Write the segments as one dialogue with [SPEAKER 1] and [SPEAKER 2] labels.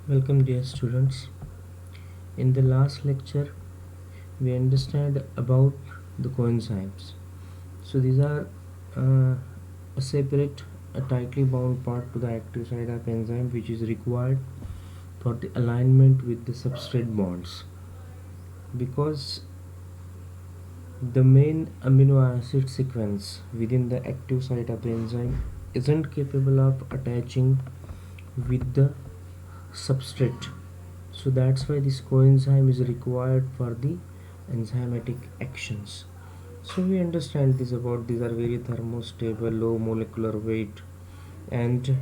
[SPEAKER 1] Welcome, dear students. In the last lecture, we understand about the coenzymes. So these are a separate, a tightly bound part to the active site of enzyme, which is required for the alignment with the substrate bonds. Because the main amino acid sequence within the active site of the enzyme isn't capable of attaching with the substrate, so that's why this coenzyme is required for the enzymatic actions. So we understand this about these are very thermostable, low molecular weight, and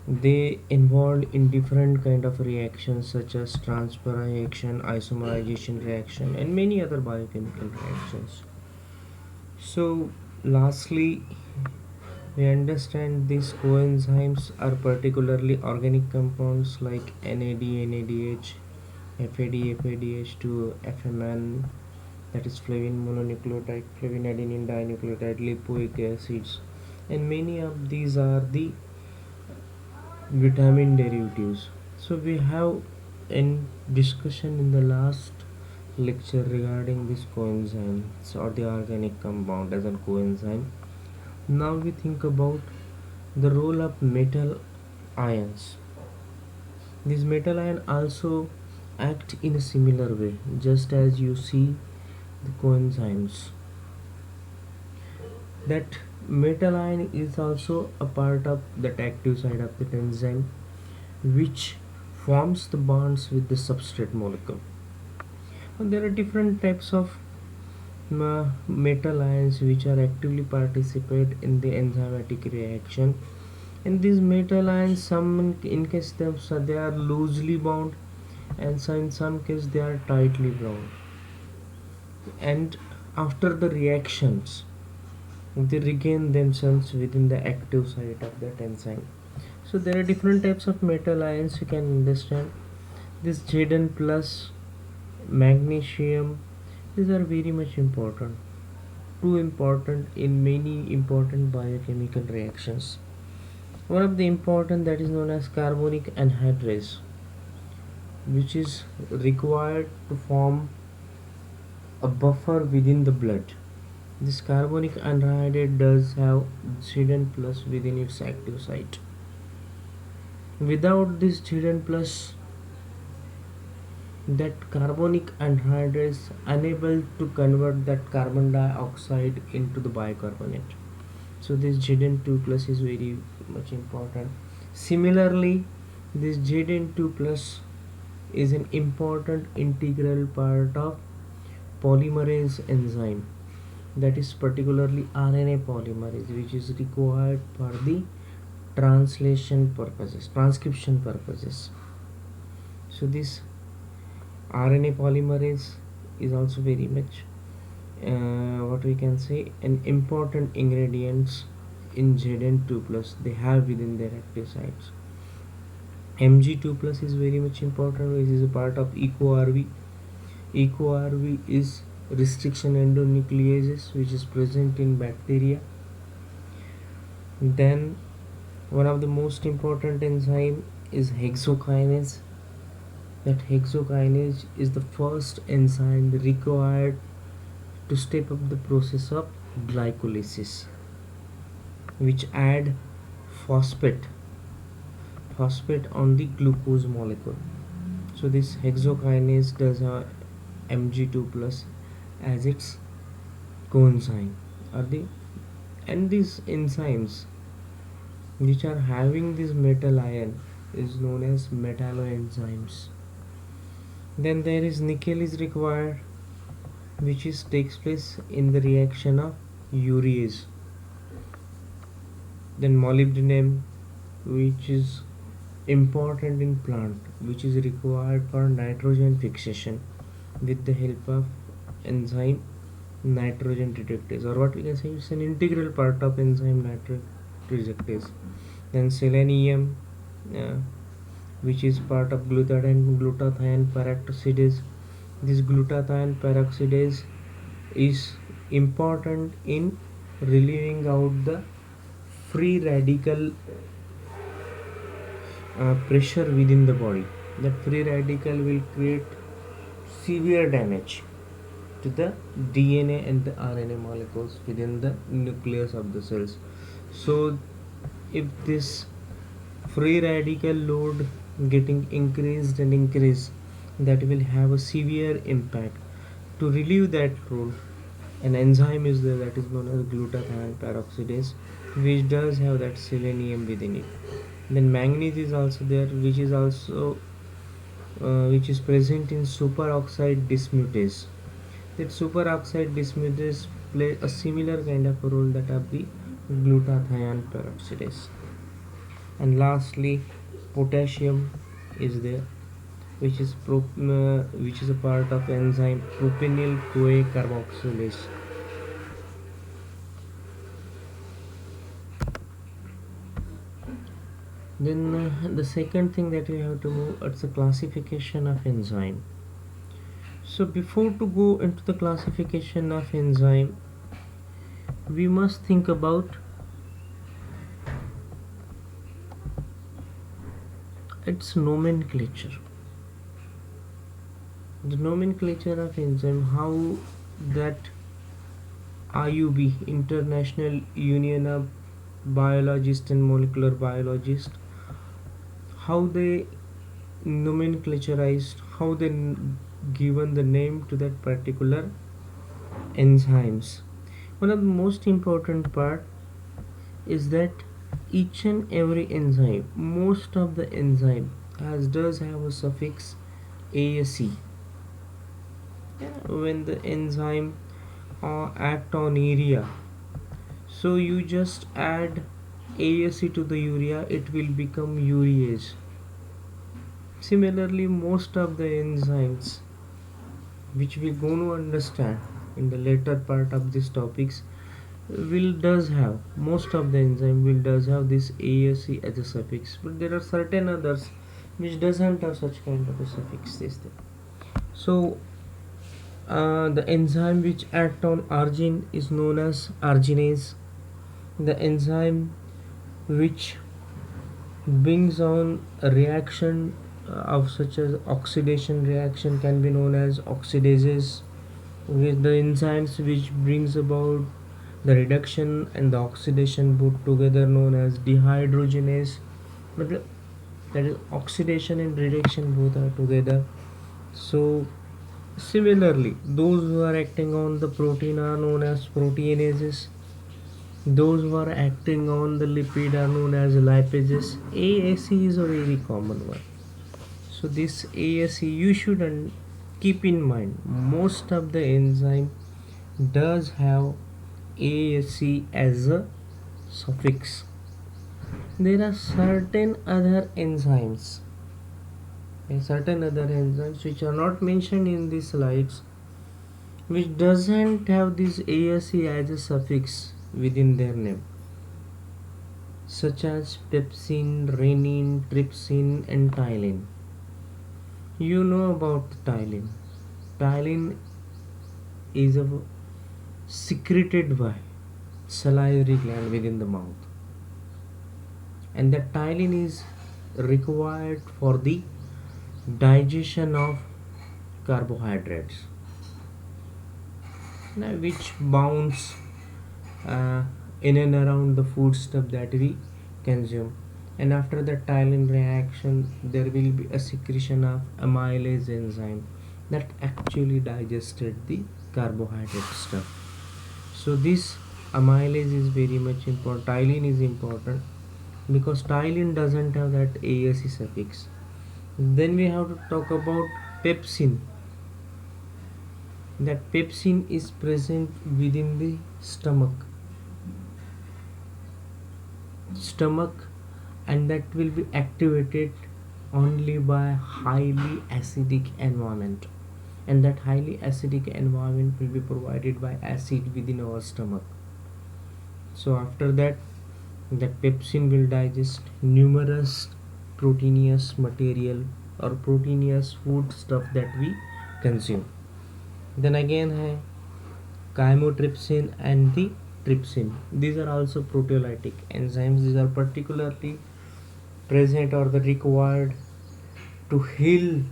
[SPEAKER 1] they involved in different kind of reactions such as transfer reaction, isomerization reaction, and many other biochemical reactions. So lastly, we understand these coenzymes are particularly organic compounds like NAD, NADH, FAD, FADH to FMN, that is flavin mononucleotide, flavin adenine dinucleotide, lipoic acids, and many of these are the vitamin derivatives. So we have in discussion in the last lecture regarding this coenzymes or the organic compound as a coenzyme. Now we think about the role of metal ions. These metal ions also act in a similar way, just as you see the coenzymes. That metal ion is also a part of that active side of the enzyme, which forms the bonds with the substrate molecule. And there are different types of metal ions which are actively participate in the enzymatic reaction. And these metal ions, some in case they are loosely bound, and so in some case they are tightly bound. And after the reactions, they regain themselves within the active site of that enzyme. So there are different types of metal ions you can understand. This Zn plus, magnesium, these are very much important, too important in many important biochemical reactions. One of the important that is known as carbonic anhydrase, which is required to form a buffer within the blood. This carbonic anhydrase does have Zn plus within its active site. Without this Zn plus, that carbonic anhydrase unable to convert that carbon dioxide into the bicarbonate. So this Zn2 plus is very much important. Similarly, this Zn2 plus is an important integral part of polymerase enzyme, that is particularly RNA polymerase, which is required for the transcription purposes. So this RNA polymerase is also very much what we can say an important ingredients in Zn2 plus they have within their active sites. Mg2 plus is very much important, which is a part of EcoRV. EcoRV is restriction endonucleases, which is present in bacteria. Then one of the most important enzyme is hexokinase. That hexokinase is the first enzyme required to step up the process of glycolysis, which add phosphate on the glucose molecule. So this hexokinase does have Mg2 plus as its coenzyme, are the and these enzymes which are having this metal ion is known as metalloenzymes. Then there is nickel is required, which is takes place in the reaction of urease. Then molybdenum, which is important in plant, which is required for nitrogen fixation with the help of enzyme nitrogen reductase, or what we can say it's an integral part of enzyme nitrogen reductase. Then selenium, uh, which is part of glutathione peroxidase. This glutathione peroxidase is important in relieving out the free radical pressure within the body. that free radical will create severe damage to the DNA and the RNA molecules within the nucleus of the cells. So if this free radical load getting increased and increased, that will have a severe impact. To relieve that role, an enzyme is there that is known as glutathione peroxidase, which does have that selenium within it. Then manganese is also there, which is present in superoxide dismutase. That superoxide dismutase play a similar kind of a role that of the glutathione peroxidase. And lastly, potassium is there, which is a part of enzyme propionyl CoA carboxylase. Then the second thing that we have to move, it's a classification of enzyme. So before to go into the classification of enzyme, we must think about its nomenclature. The nomenclature of enzyme, how that IUB, International Union of Biologists and Molecular Biologists, how they nomenclaturized, how they given the name to that particular enzymes. One of the most important part is that each and every enzyme, most of the enzyme does have a suffix ASE. When the enzyme act on urea, so you just add ASE to the urea, it will become urease. Similarly, most of the enzymes which we going to understand in the later part of these topics will does have, most of the enzyme will does have this ASE as a suffix, but there are certain others which doesn't have such kind of a suffix. So the enzyme which act on argine is known as arginase. The enzyme which brings on a reaction of such as oxidation reaction can be known as oxidases. With the enzymes which brings about the reduction and the oxidation both together known as dehydrogenase. But that is oxidation and reduction both are together. So similarly, those who are acting on the protein are known as proteinases. Those who are acting on the lipid are known as lipases. ASE is a very common one. So this ASE you should keep in mind. Most of the enzyme does have ASE as a suffix. There are certain other enzymes which are not mentioned in these slides, which doesn't have this ASE as a suffix within their name, such as pepsin, rennin, trypsin and ptyalin. You know about ptyalin. Ptyalin is secreted by salivary gland within the mouth, and that ptyalin is required for the digestion of carbohydrates, which bounce in and around the food stuff that we consume. And after the ptyalin reaction, there will be a secretion of amylase enzyme that actually digested the carbohydrate stuff. So this amylase is very much important. Ptyalin is important because ptyalin doesn't have that ASE suffix. Then we have to talk about pepsin. That pepsin is present within the stomach, and that will be activated only by highly acidic environment, and that highly acidic environment will be provided by acid within our stomach. So after that, that pepsin will digest numerous proteinous material or proteinous food stuff that we consume. Then again hai chymotrypsin and the trypsin. These are also proteolytic enzymes. These are particularly present or the required to heal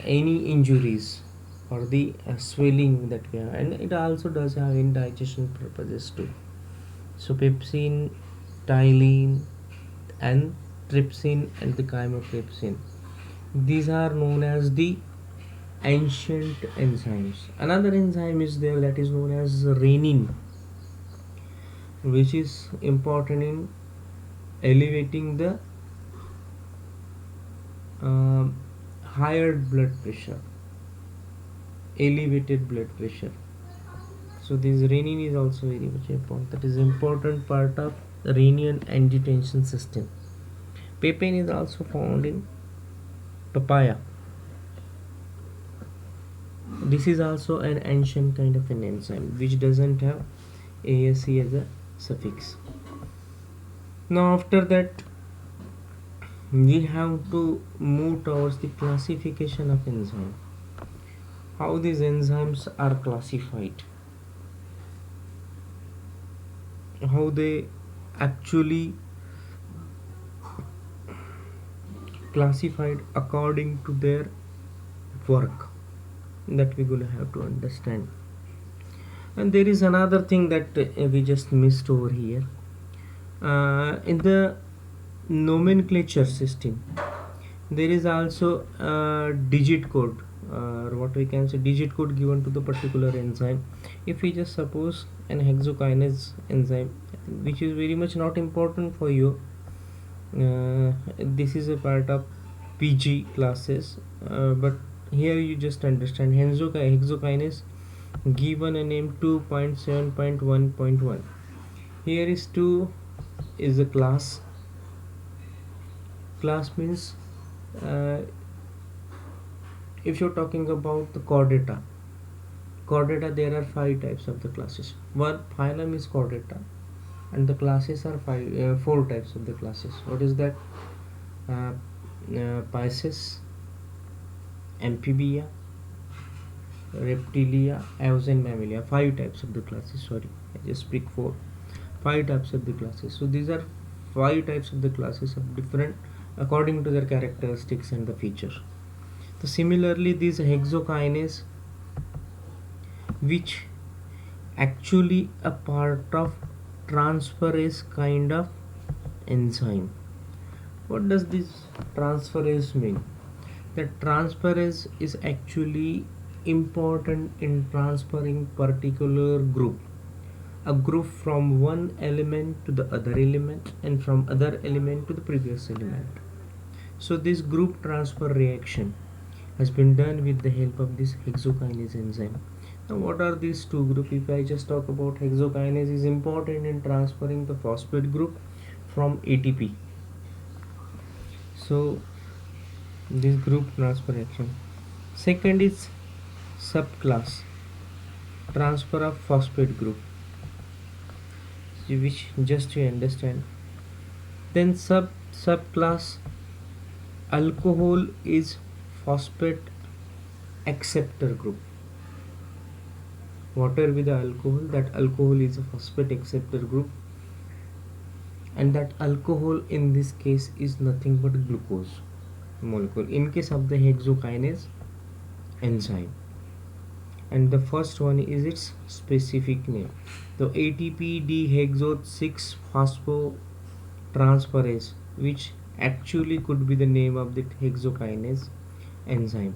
[SPEAKER 1] any injuries or the swelling that we have, and it also does have indigestion purposes too. So pepsin, tyline, and trypsin and the chymotrypsin, these are known as the ancient enzymes. Another enzyme is there that is known as renin, which is important in elevating the um higher blood pressure, elevated blood pressure. So this renin is also very much important. That is important part of renin angiotensin system. Papain is also found in papaya. This is also an ancient kind of an enzyme which doesn't have ASE as a suffix. Now after that we have to move towards the classification of enzyme. How these enzymes are classified, how they actually classified according to their work, that we're going to have to understand. And there is another thing that we just missed over here. In the nomenclature system there is also a digit code, or what we can say digit code given to the particular enzyme. If we just suppose an hexokinase enzyme, which is very much not important for you, this is a part of PG classes, but here you just understand hexokinase given a name 2.7.1.1. here is 2 is a class. Class means if you're talking about the chordata, there are 5 types of the classes. One phylum is chordata, and the classes are 4 types of the classes. What is that? Pisces, amphibia, reptilia, aves, and mammalia. 5 types of the classes. Sorry, I just speak 4. 5 types of the classes. So these are 5 types of the classes of different according to their characteristics and the features. So similarly, these hexokinase, which actually a part of transferase kind of enzyme. What does this transferase mean? That transferase is actually important in transferring particular group, a group from one element to the other element and from other element to the previous element. So this group transfer reaction has been done with the help of this hexokinase enzyme. Now what are these two groups? If I just talk about hexokinase, is important in transferring the phosphate group from ATP. So this group transfer reaction. Second is subclass, transfer of phosphate group, which just you understand. Then subclass, alcohol is phosphate acceptor group. Water with the alcohol, that alcohol is a phosphate acceptor group, and that alcohol in this case is nothing but glucose molecule in case of the hexokinase enzyme. And the first one is its specific name, the ATP dehexose 6 phosphotransferase, which actually could be the name of the hexokinase enzyme,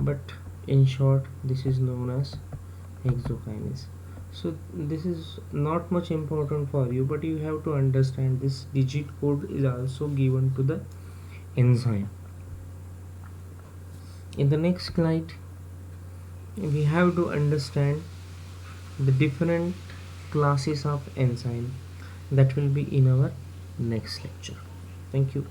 [SPEAKER 1] but in short this is known as hexokinase. So this is not much important for you, but you have to understand this digit code is also given to the enzyme. In the next slide we have to understand the different classes of enzyme, that will be in our next lecture. Thank you.